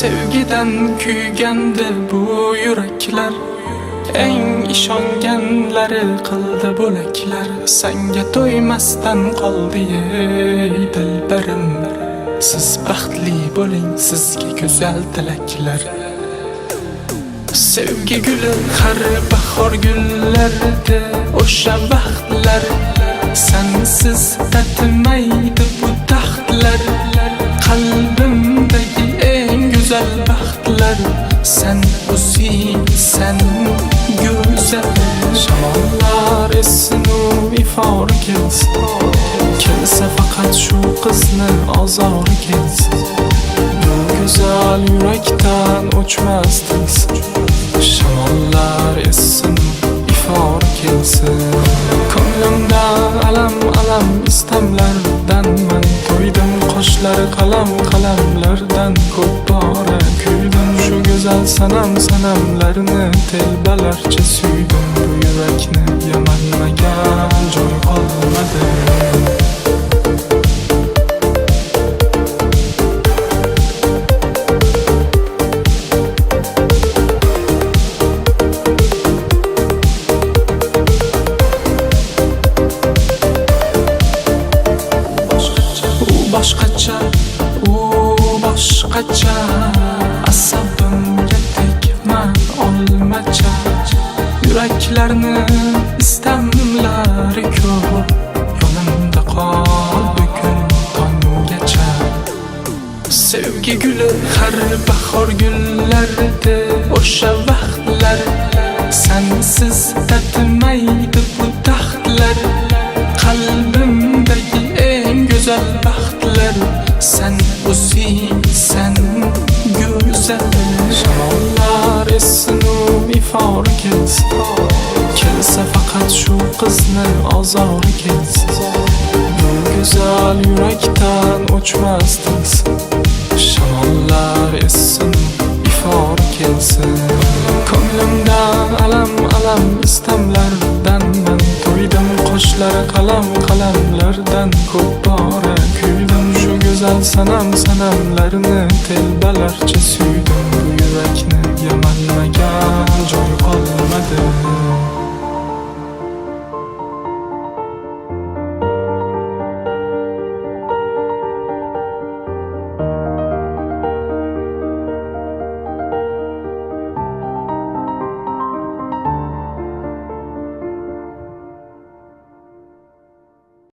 Sevgiden kuygandi bu yuraklar, eng ishonganlari qildi bo'laklar. Senga to'ymasdan qoldi ey dilbarim. Siz baxtli bo'ling, sizga go'zal tilaklar. Sevgi guli har bahor gullarida o'sha vaqtlar, sensiz tatimaydi bu taxtlar. Qalbimdagi eng go'zal baxtlar, sen o'zing, sen go'zal. Shamollar essin u ifori kelsin, kelsa faqat shu qizni ozori kelsin. Bu go'zal yurakdan o'chmas tilsin. Shamollar essin, ifori kelsin. Ko'nglimdan alam istamlardan man to'ydim. Qoshlari qalamlardan ko'p bora kuydim. Shu go'zal sanamlarni telbalarcha suydim. Bu yurakni yamanmagan joy qolmadi. Boshqacha asabimga tegma olmacha. Yuraklarni istamlari ko'p, yonimda qol bugun tonggacha. Sevgi guli har bahor gullarida o'sha vaqtlar, sensiz tatimaydi bu taxtlar. Qalbimdagi eng go'zal baxtlar, sen o'zing, sen go'zal. Shamollar essin u ifori kelsin, kelsa faqat shu qizni ozori kelsin. Bu go'zal yurakdan o'chmas tilsin. Shamollar essin, ifori kelsin. Ko'nglimdan alam istamlardan man to'ydim. Qoshlari qalamlardan ko'p bora kuydim. Shu go'zal sanamlarni telbalarcha suydim. Bu yurakni yamanmagan joy qolmadi.